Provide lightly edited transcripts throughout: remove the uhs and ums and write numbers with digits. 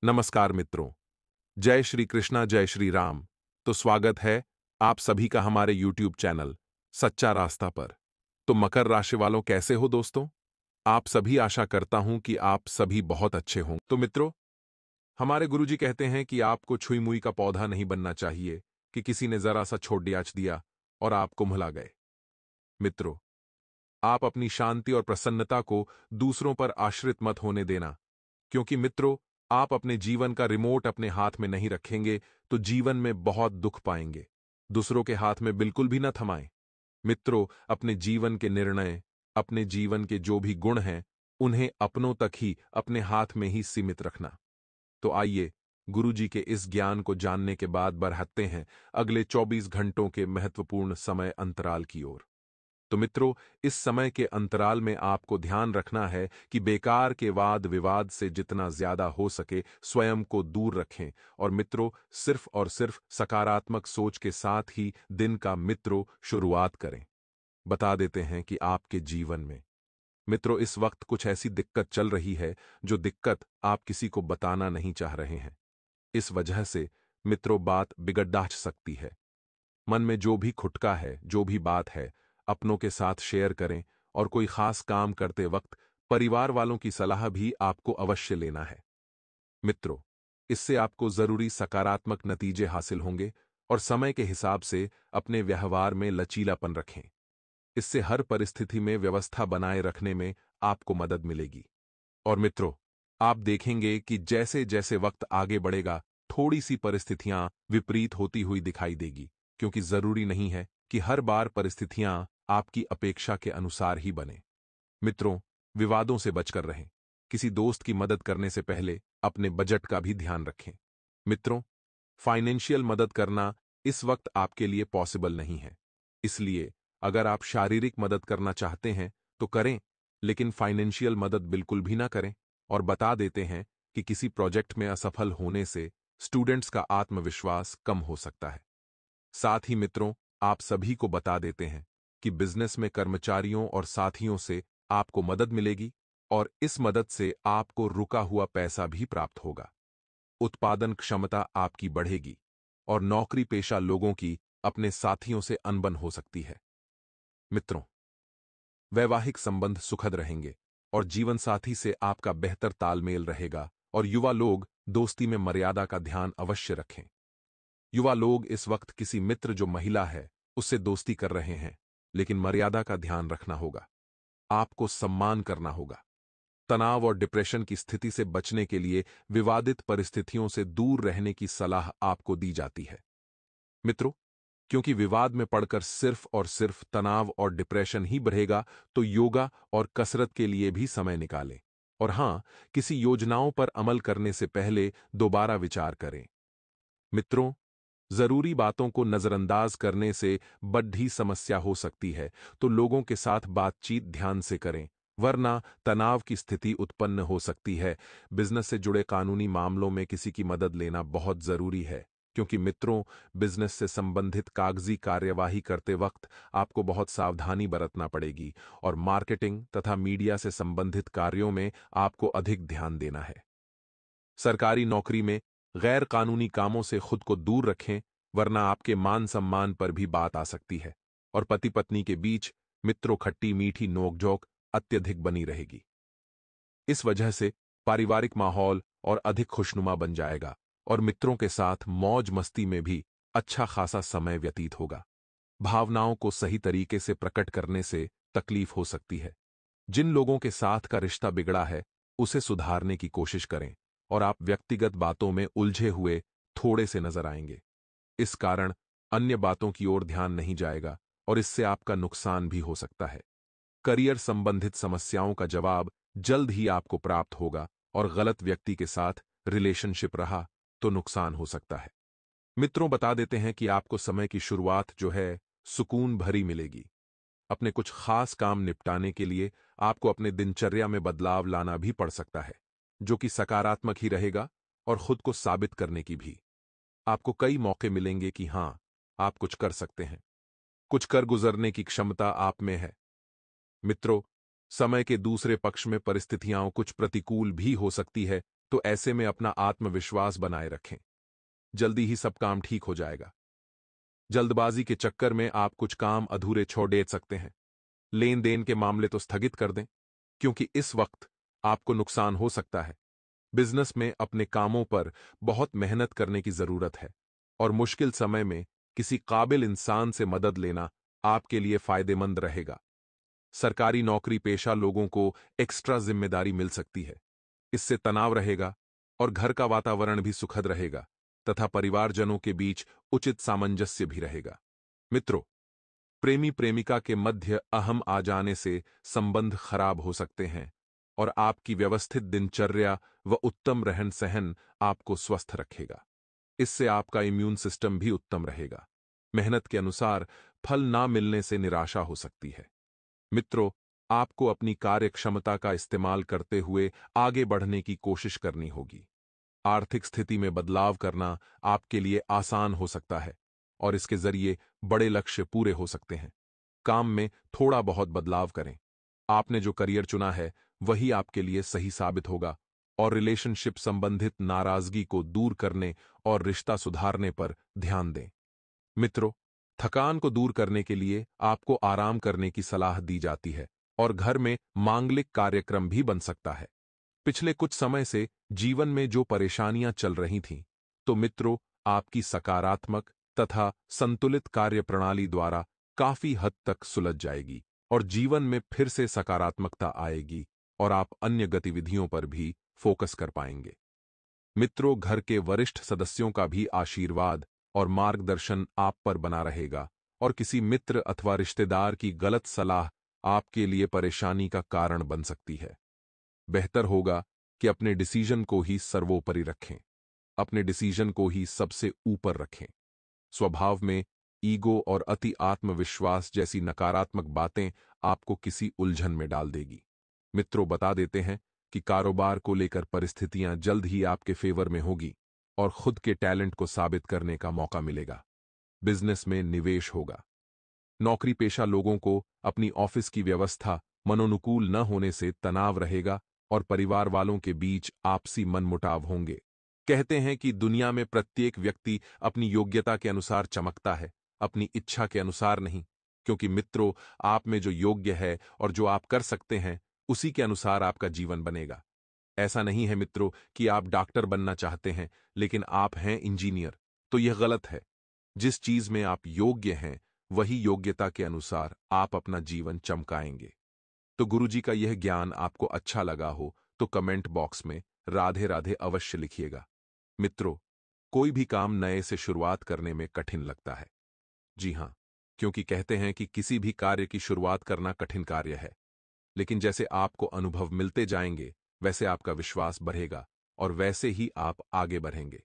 नमस्कार मित्रों। जय श्री कृष्णा, जय श्री राम। तो स्वागत है आप सभी का हमारे YouTube चैनल सच्चा रास्ता पर। तो मकर राशि वालों, कैसे हो दोस्तों? आप सभी, आशा करता हूं कि आप सभी बहुत अच्छे हों। तो मित्रों, हमारे गुरुजी कहते हैं कि आपको छुई मुई का पौधा नहीं बनना चाहिए कि किसी ने जरा सा छोड़ डियाच दिया और आप कुम्हला गए। मित्रों, आप अपनी शांति और प्रसन्नता को दूसरों पर आश्रित मत होने देना, क्योंकि मित्रों, आप अपने जीवन का रिमोट अपने हाथ में नहीं रखेंगे तो जीवन में बहुत दुख पाएंगे। दूसरों के हाथ में बिल्कुल भी न थमाएं। मित्रों, अपने जीवन के निर्णय, अपने जीवन के जो भी गुण हैं, उन्हें अपनों तक ही, अपने हाथ में ही सीमित रखना। तो आइए, गुरुजी के इस ज्ञान को जानने के बाद बढ़ते हैं अगले 24 घंटों के महत्वपूर्ण समय अंतराल की ओर। तो मित्रों, इस समय के अंतराल में आपको ध्यान रखना है कि बेकार के वाद विवाद से जितना ज्यादा हो सके स्वयं को दूर रखें और मित्रों, सिर्फ और सिर्फ सकारात्मक सोच के साथ ही दिन का मित्रों शुरुआत करें। बता देते हैं कि आपके जीवन में मित्रों इस वक्त कुछ ऐसी दिक्कत चल रही है जो दिक्कत आप किसी को बताना नहीं चाह रहे हैं। इस वजह से मित्रों बात बिगड़ सकती है। मन में जो भी खुटका है, जो भी बात है, अपनों के साथ शेयर करें और कोई खास काम करते वक्त परिवार वालों की सलाह भी आपको अवश्य लेना है। मित्रों, इससे आपको जरूरी सकारात्मक नतीजे हासिल होंगे और समय के हिसाब से अपने व्यवहार में लचीलापन रखें। इससे हर परिस्थिति में व्यवस्था बनाए रखने में आपको मदद मिलेगी। और मित्रों, आप देखेंगे कि जैसे जैसे वक्त आगे बढ़ेगा, थोड़ी सी परिस्थितियां विपरीत होती हुई दिखाई देगी, क्योंकि जरूरी नहीं है कि हर बार परिस्थितियां आपकी अपेक्षा के अनुसार ही बने। मित्रों, विवादों से बचकर रहें। किसी दोस्त की मदद करने से पहले अपने बजट का भी ध्यान रखें। मित्रों, फाइनेंशियल मदद करना इस वक्त आपके लिए पॉसिबल नहीं है। इसलिए अगर आप शारीरिक मदद करना चाहते हैं तो करें, लेकिन फाइनेंशियल मदद बिल्कुल भी ना करें। और बता देते हैं कि किसी प्रोजेक्ट में असफल होने से स्टूडेंट्स का आत्मविश्वास कम हो सकता है। साथ ही मित्रों, आप सभी को बता देते हैं कि बिजनेस में कर्मचारियों और साथियों से आपको मदद मिलेगी और इस मदद से आपको रुका हुआ पैसा भी प्राप्त होगा। उत्पादन क्षमता आपकी बढ़ेगी और नौकरी पेशा लोगों की अपने साथियों से अनबन हो सकती है। मित्रों, वैवाहिक संबंध सुखद रहेंगे और जीवन साथी से आपका बेहतर तालमेल रहेगा और युवा लोग दोस्ती में मर्यादा का ध्यान अवश्य रखें। युवा लोग इस वक्त किसी मित्र जो महिला है उससे दोस्ती कर रहे हैं, लेकिन मर्यादा का ध्यान रखना होगा। आपको सम्मान करना होगा। तनाव और डिप्रेशन की स्थिति से बचने के लिए विवादित परिस्थितियों से दूर रहने की सलाह आपको दी जाती है। मित्रों, क्योंकि विवाद में पड़कर सिर्फ और सिर्फ तनाव और डिप्रेशन ही बढ़ेगा, तो योगा और कसरत के लिए भी समय निकालें। और हां, किसी योजनाओं पर अमल करने से पहले दोबारा विचार करें। मित्रों, जरूरी बातों को नजरअंदाज करने से बड़ी समस्या हो सकती है, तो लोगों के साथ बातचीत ध्यान से करें, वरना तनाव की स्थिति उत्पन्न हो सकती है। बिजनेस से जुड़े कानूनी मामलों में किसी की मदद लेना बहुत जरूरी है, क्योंकि मित्रों, बिजनेस से संबंधित कागजी कार्यवाही करते वक्त आपको बहुत सावधानी बरतना पड़ेगी और मार्केटिंग तथा मीडिया से संबंधित कार्यों में आपको अधिक ध्यान देना है। सरकारी नौकरी में गैर कानूनी कामों से खुद को दूर रखें, वरना आपके मान सम्मान पर भी बात आ सकती है और पति पत्नी के बीच मित्रों खट्टी मीठी नोकझोंक अत्यधिक बनी रहेगी। इस वजह से पारिवारिक माहौल और अधिक खुशनुमा बन जाएगा और मित्रों के साथ मौज मस्ती में भी अच्छा खासा समय व्यतीत होगा। भावनाओं को सही तरीके से प्रकट करने से तकलीफ हो सकती है। जिन लोगों के साथ का रिश्ता बिगड़ा है, उसे सुधारने की कोशिश करें और आप व्यक्तिगत बातों में उलझे हुए थोड़े से नजर आएंगे। इस कारण अन्य बातों की ओर ध्यान नहीं जाएगा और इससे आपका नुकसान भी हो सकता है। करियर संबंधित समस्याओं का जवाब जल्द ही आपको प्राप्त होगा और गलत व्यक्ति के साथ रिलेशनशिप रहा तो नुकसान हो सकता है। मित्रों, बता देते हैं कि आपको समय की शुरुआत जो है सुकून भरी मिलेगी। अपने कुछ खास काम निपटाने के लिए आपको अपने दिनचर्या में बदलाव लाना भी पड़ सकता है, जो कि सकारात्मक ही रहेगा और खुद को साबित करने की भी। आपको कई मौके मिलेंगे कि हां, आप कुछ कर सकते हैं, कुछ कर गुजरने की क्षमता आप में है। मित्रों, समय के दूसरे पक्ष में परिस्थितियां कुछ प्रतिकूल भी हो सकती है, तो ऐसे में अपना आत्मविश्वास बनाए रखें। जल्दी ही सब काम ठीक हो जाएगा। जल्दबाजी के चक्कर में आप कुछ काम अधूरे छोड़ दे सकते हैं। लेन देन के मामले तो स्थगित कर दें, क्योंकि इस वक्त आपको नुकसान हो सकता है। बिजनेस में अपने कामों पर बहुत मेहनत करने की जरूरत है और मुश्किल समय में किसी काबिल इंसान से मदद लेना आपके लिए फायदेमंद रहेगा। सरकारी नौकरी पेशा लोगों को एक्स्ट्रा जिम्मेदारी मिल सकती है। इससे तनाव रहेगा और घर का वातावरण भी सुखद रहेगा तथा परिवारजनों के बीच उचित सामंजस्य भी रहेगा। मित्रों, प्रेमी प्रेमिका के मध्य अहम आ जाने से संबंध खराब हो सकते हैं और आपकी व्यवस्थित दिनचर्या व उत्तम रहन सहन आपको स्वस्थ रखेगा। इससे आपका इम्यून सिस्टम भी उत्तम रहेगा। मेहनत के अनुसार फल ना मिलने से निराशा हो सकती है। मित्रों, आपको अपनी कार्य क्षमता का इस्तेमाल करते हुए आगे बढ़ने की कोशिश करनी होगी। आर्थिक स्थिति में बदलाव करना आपके लिए आसान हो सकता है और इसके जरिए बड़े लक्ष्य पूरे हो सकते हैं। काम में थोड़ा बहुत बदलाव करें। आपने जो करियर चुना है वही आपके लिए सही साबित होगा और रिलेशनशिप संबंधित नाराजगी को दूर करने और रिश्ता सुधारने पर ध्यान दें। मित्रों, थकान को दूर करने के लिए आपको आराम करने की सलाह दी जाती है और घर में मांगलिक कार्यक्रम भी बन सकता है। पिछले कुछ समय से जीवन में जो परेशानियां चल रही थीं, तो मित्रों, आपकी सकारात्मक तथा संतुलित कार्यप्रणाली द्वारा काफी हद तक सुलझ जाएगी और जीवन में फिर से सकारात्मकता आएगी और आप अन्य गतिविधियों पर भी फोकस कर पाएंगे। मित्रों, घर के वरिष्ठ सदस्यों का भी आशीर्वाद और मार्गदर्शन आप पर बना रहेगा और किसी मित्र अथवा रिश्तेदार की गलत सलाह आपके लिए परेशानी का कारण बन सकती है। बेहतर होगा कि अपने डिसीजन को ही सर्वोपरि रखें। अपने डिसीजन को ही सबसे ऊपर रखें। स्वभाव में ईगो और अति आत्मविश्वास जैसी नकारात्मक बातें आपको किसी उलझन में डाल देगी। मित्रों, बता देते हैं कि कारोबार को लेकर परिस्थितियां जल्द ही आपके फेवर में होगी और खुद के टैलेंट को साबित करने का मौका मिलेगा। बिजनेस में निवेश होगा। नौकरी पेशा लोगों को अपनी ऑफिस की व्यवस्था मनोनुकूल न होने से तनाव रहेगा और परिवार वालों के बीच आपसी मनमुटाव होंगे। कहते हैं कि दुनिया में प्रत्येक व्यक्ति अपनी योग्यता के अनुसार चमकता है, अपनी इच्छा के अनुसार नहीं। क्योंकि मित्रों, आप में जो योग्य है और जो आप कर सकते हैं उसी के अनुसार आपका जीवन बनेगा। ऐसा नहीं है मित्रों कि आप डॉक्टर बनना चाहते हैं लेकिन आप हैं इंजीनियर, तो यह गलत है। जिस चीज में आप योग्य हैं वही योग्यता के अनुसार आप अपना जीवन चमकाएंगे। तो गुरुजी का यह ज्ञान आपको अच्छा लगा हो तो कमेंट बॉक्स में राधे राधे अवश्य लिखिएगा। मित्रों, कोई भी काम नए से शुरुआत करने में कठिन लगता है। जी हां, क्योंकि कहते हैं कि किसी भी कार्य की शुरुआत करना कठिन कार्य है, लेकिन जैसे आपको अनुभव मिलते जाएंगे वैसे आपका विश्वास बढ़ेगा और वैसे ही आप आगे बढ़ेंगे।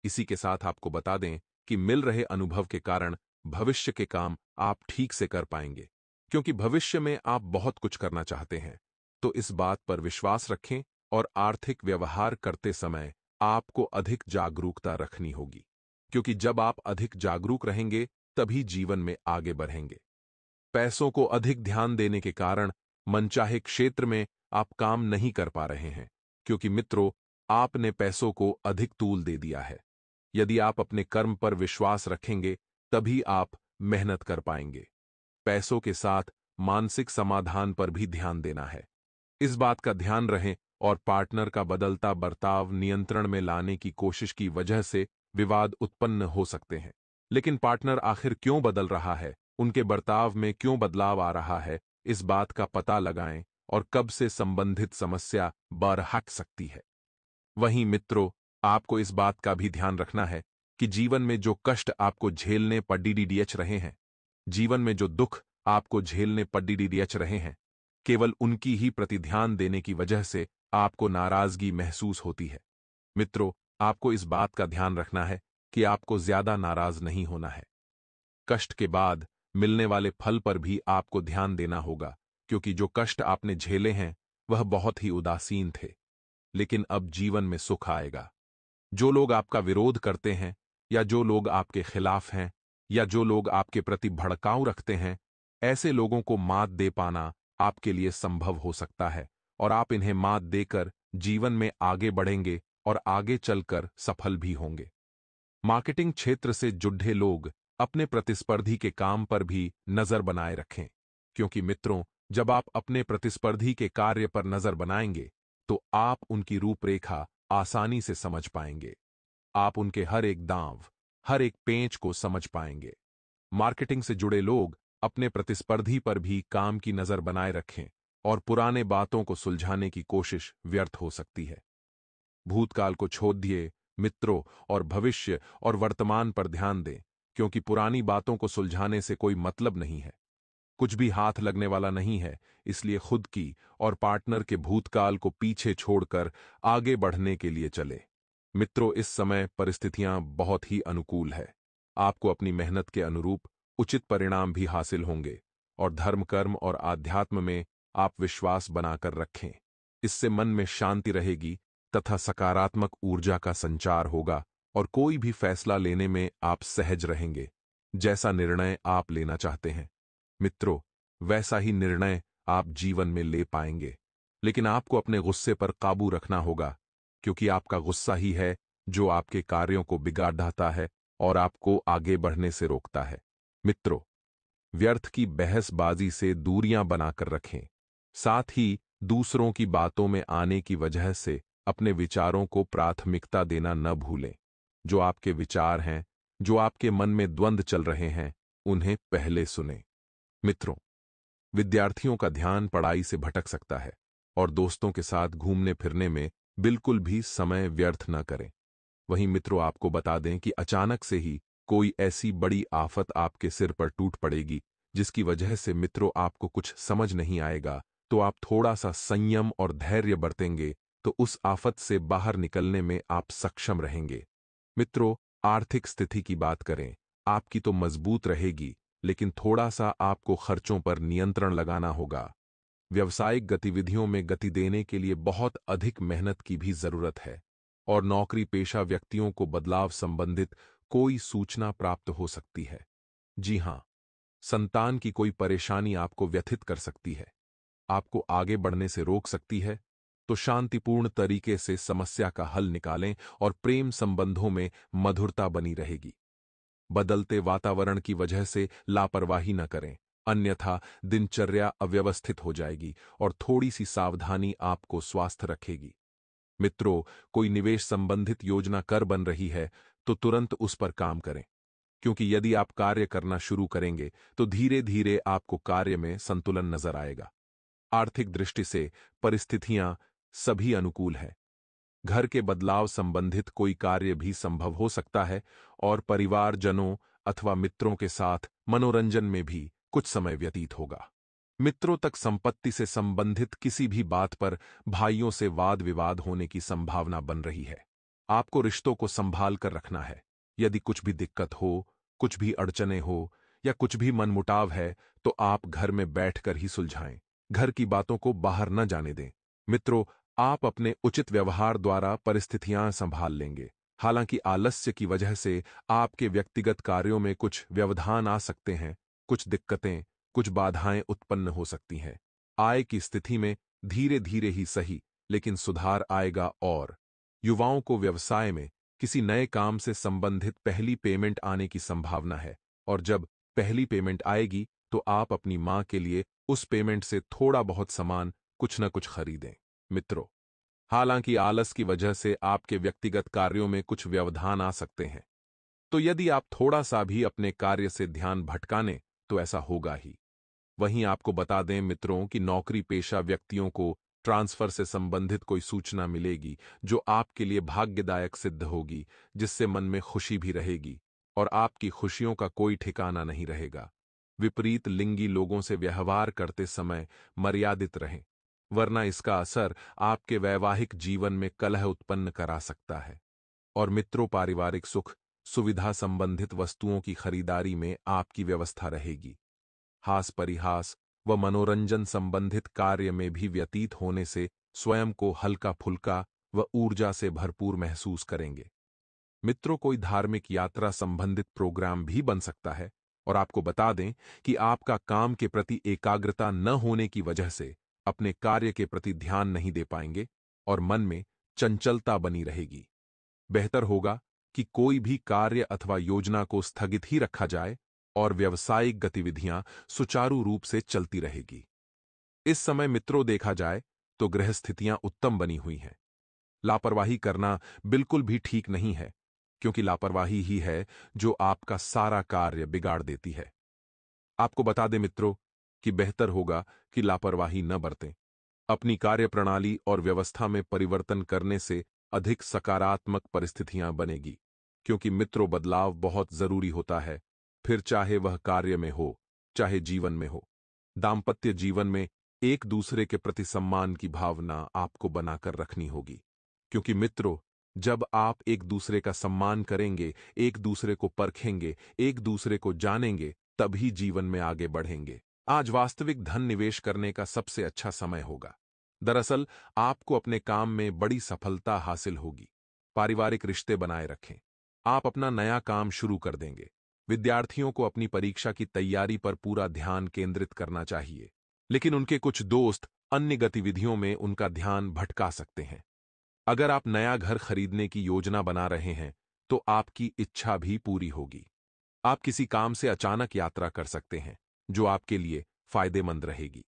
इसी के साथ आपको बता दें कि मिल रहे अनुभव के कारण भविष्य के काम आप ठीक से कर पाएंगे, क्योंकि भविष्य में आप बहुत कुछ करना चाहते हैं। तो इस बात पर विश्वास रखें और आर्थिक व्यवहार करते समय आपको अधिक जागरूकता रखनी होगी, क्योंकि जब आप अधिक जागरूक रहेंगे तभी जीवन में आगे बढ़ेंगे। पैसों को अधिक ध्यान देने के कारण मनचाहे क्षेत्र में आप काम नहीं कर पा रहे हैं, क्योंकि मित्रों, आपने पैसों को अधिक तूल दे दिया है। यदि आप अपने कर्म पर विश्वास रखेंगे तभी आप मेहनत कर पाएंगे। पैसों के साथ मानसिक समाधान पर भी ध्यान देना है। इस बात का ध्यान रहे और पार्टनर का बदलता बर्ताव नियंत्रण में लाने की कोशिश की वजह से विवाद उत्पन्न हो सकते हैं। लेकिन पार्टनर आखिर क्यों बदल रहा है, उनके बर्ताव में क्यों बदलाव आ रहा है, इस बात का पता लगाएं और कब से संबंधित समस्या बरहट सकती है। वहीं मित्रों, आपको इस बात का भी ध्यान रखना है कि जीवन में जो कष्ट आपको झेलने पड़ीडीडीएच रहे हैं, जीवन में जो दुख आपको झेलने पड़ीडीडीएच रहे हैं, केवल उनकी ही प्रति ध्यान देने की वजह से आपको नाराजगी महसूस होती है। मित्रों, आपको इस बात का ध्यान रखना है कि आपको ज्यादा नाराज नहीं होना है। कष्ट के बाद मिलने वाले फल पर भी आपको ध्यान देना होगा, क्योंकि जो कष्ट आपने झेले हैं वह बहुत ही उदासीन थे, लेकिन अब जीवन में सुख आएगा। जो लोग आपका विरोध करते हैं या जो लोग आपके खिलाफ हैं या जो लोग आपके प्रति भड़काऊ रखते हैं, ऐसे लोगों को मात दे पाना आपके लिए संभव हो सकता है और आप इन्हें मात देकर जीवन में आगे बढ़ेंगे और आगे चलकर सफल भी होंगे। मार्केटिंग क्षेत्र से जुड़े लोग अपने प्रतिस्पर्धी के काम पर भी नजर बनाए रखें, क्योंकि मित्रों, जब आप अपने प्रतिस्पर्धी के कार्य पर नजर बनाएंगे तो आप उनकी रूपरेखा आसानी से समझ पाएंगे। आप उनके हर एक दांव, हर एक पेंच को समझ पाएंगे। मार्केटिंग से जुड़े लोग अपने प्रतिस्पर्धी पर भी काम की नजर बनाए रखें और पुराने बातों को सुलझाने की कोशिश व्यर्थ हो सकती है। भूतकाल को छोड़ दिए मित्रों और भविष्य और वर्तमान पर ध्यान दें, क्योंकि पुरानी बातों को सुलझाने से कोई मतलब नहीं है। कुछ भी हाथ लगने वाला नहीं है, इसलिए खुद की और पार्टनर के भूतकाल को पीछे छोड़कर आगे बढ़ने के लिए चले। मित्रों, इस समय परिस्थितियां बहुत ही अनुकूल है। आपको अपनी मेहनत के अनुरूप उचित परिणाम भी हासिल होंगे और धर्म, कर्म और आध्यात्म में आप विश्वास बनाकर रखें। इससे मन में शांति रहेगी तथा सकारात्मक ऊर्जा का संचार होगा और कोई भी फैसला लेने में आप सहज रहेंगे। जैसा निर्णय आप लेना चाहते हैं मित्रों, वैसा ही निर्णय आप जीवन में ले पाएंगे। लेकिन आपको अपने गुस्से पर काबू रखना होगा, क्योंकि आपका गुस्सा ही है जो आपके कार्यों को बिगाड़ता है और आपको आगे बढ़ने से रोकता है। मित्रों, व्यर्थ की बहसबाजी से दूरियां बनाकर रखें। साथ ही दूसरों की बातों में आने की वजह से अपने विचारों को प्राथमिकता देना न भूलें। जो आपके विचार हैं, जो आपके मन में द्वंद्व चल रहे हैं, उन्हें पहले सुनें। मित्रों, विद्यार्थियों का ध्यान पढ़ाई से भटक सकता है और दोस्तों के साथ घूमने फिरने में बिल्कुल भी समय व्यर्थ न करें। वहीं मित्रों, आपको बता दें कि अचानक से ही कोई ऐसी बड़ी आफत आपके सिर पर टूट पड़ेगी जिसकी वजह से मित्रों आपको कुछ समझ नहीं आएगा। तो आप थोड़ा सा संयम और धैर्य बरतेंगे तो उस आफत से बाहर निकलने में आप सक्षम रहेंगे। मित्रों, आर्थिक स्थिति की बात करें, आपकी तो मजबूत रहेगी, लेकिन थोड़ा सा आपको खर्चों पर नियंत्रण लगाना होगा। व्यावसायिक गतिविधियों में गति देने के लिए बहुत अधिक मेहनत की भी जरूरत है और नौकरी पेशा व्यक्तियों को बदलाव संबंधित कोई सूचना प्राप्त हो सकती है। जी हां, संतान की कोई परेशानी आपको व्यथित कर सकती है, आपको आगे बढ़ने से रोक सकती है। तो शांतिपूर्ण तरीके से समस्या का हल निकालें और प्रेम संबंधों में मधुरता बनी रहेगी। बदलते वातावरण की वजह से लापरवाही न करें, अन्यथा दिनचर्या अव्यवस्थित हो जाएगी और थोड़ी सी सावधानी आपको स्वस्थ रखेगी। मित्रों, कोई निवेश संबंधित योजना कर बन रही है तो तुरंत उस पर काम करें, क्योंकि यदि आप कार्य करना शुरू करेंगे तो धीरे धीरे आपको कार्य में संतुलन नजर आएगा। आर्थिक दृष्टि से परिस्थितियां सभी अनुकूल है। घर के बदलाव संबंधित कोई कार्य भी संभव हो सकता है और परिवारजनों अथवा मित्रों के साथ मनोरंजन में भी कुछ समय व्यतीत होगा। मित्रों तक संपत्ति से संबंधित किसी भी बात पर भाइयों से वाद विवाद होने की संभावना बन रही है। आपको रिश्तों को संभाल कर रखना है। यदि कुछ भी दिक्कत हो, कुछ भी अड़चने हो या कुछ भी मनमुटाव है तो आप घर में बैठकर ही सुलझाएं। घर की बातों को बाहर न जाने दें। मित्रों, आप अपने उचित व्यवहार द्वारा परिस्थितियां संभाल लेंगे। हालांकि आलस्य की वजह से आपके व्यक्तिगत कार्यों में कुछ व्यवधान आ सकते हैं, कुछ दिक्कतें, कुछ बाधाएं उत्पन्न हो सकती हैं। आय की स्थिति में धीरे धीरे ही सही, लेकिन सुधार आएगा और युवाओं को व्यवसाय में किसी नए काम से संबंधित पहली पेमेंट आने की संभावना है और जब पहली पेमेंट आएगी तो आप अपनी मां के लिए उस पेमेंट से थोड़ा बहुत सामान कुछ न कुछ खरीदें। मित्रों, हालांकि आलस की वजह से आपके व्यक्तिगत कार्यों में कुछ व्यवधान आ सकते हैं, तो यदि आप थोड़ा सा भी अपने कार्य से ध्यान भटकाने तो ऐसा होगा ही। वहीं आपको बता दें मित्रों कि नौकरी पेशा व्यक्तियों को ट्रांसफर से संबंधित कोई सूचना मिलेगी जो आपके लिए भाग्यदायक सिद्ध होगी, जिससे मन में खुशी भी रहेगी और आपकी खुशियों का कोई ठिकाना नहीं रहेगा। विपरीत लिंगी लोगों से व्यवहार करते समय मर्यादित रहें, वरना इसका असर आपके वैवाहिक जीवन में कलह उत्पन्न करा सकता है। और मित्रों, पारिवारिक सुख सुविधा संबंधित वस्तुओं की खरीदारी में आपकी व्यवस्था रहेगी। हास परिहास व मनोरंजन संबंधित कार्य में भी व्यतीत होने से स्वयं को हल्का फुल्का व ऊर्जा से भरपूर महसूस करेंगे। मित्रों, कोई धार्मिक यात्रा संबंधित प्रोग्राम भी बन सकता है और आपको बता दें कि आपका काम के प्रति एकाग्रता न होने की वजह से अपने कार्य के प्रति ध्यान नहीं दे पाएंगे। और मन में चंचलता बनी रहेगी। बेहतर होगा कि कोई भी कार्य अथवा योजना को स्थगित ही रखा जाए और व्यावसायिक गतिविधियां सुचारू रूप से चलती रहेगी। इस समय मित्रों देखा जाए तो ग्रह स्थितियां उत्तम बनी हुई हैं। लापरवाही करना बिल्कुल भी ठीक नहीं है, क्योंकि लापरवाही ही है जो आपका सारा कार्य बिगाड़ देती है। आपको बता दें मित्रों कि बेहतर होगा कि लापरवाही न बरतें। अपनी कार्यप्रणाली और व्यवस्था में परिवर्तन करने से अधिक सकारात्मक परिस्थितियां बनेगी, क्योंकि मित्रों बदलाव बहुत जरूरी होता है, फिर चाहे वह कार्य में हो, चाहे जीवन में हो। दाम्पत्य जीवन में एक दूसरे के प्रति सम्मान की भावना आपको बनाकर रखनी होगी, क्योंकि मित्रों, जब आप एक दूसरे का सम्मान करेंगे, एक दूसरे को परखेंगे, एक दूसरे को जानेंगे, तभी जीवन में आगे बढ़ेंगे। आज वास्तविक धन निवेश करने का सबसे अच्छा समय होगा। दरअसल आपको अपने काम में बड़ी सफलता हासिल होगी। पारिवारिक रिश्ते बनाए रखें। आप अपना नया काम शुरू कर देंगे। विद्यार्थियों को अपनी परीक्षा की तैयारी पर पूरा ध्यान केंद्रित करना चाहिए, लेकिन उनके कुछ दोस्त अन्य गतिविधियों में उनका ध्यान भटका सकते हैं। अगर आप नया घर खरीदने की योजना बना रहे हैं, तो आपकी इच्छा भी पूरी होगी। आप किसी काम से अचानक यात्रा कर सकते हैं, जो आपके लिए फायदेमंद रहेगी।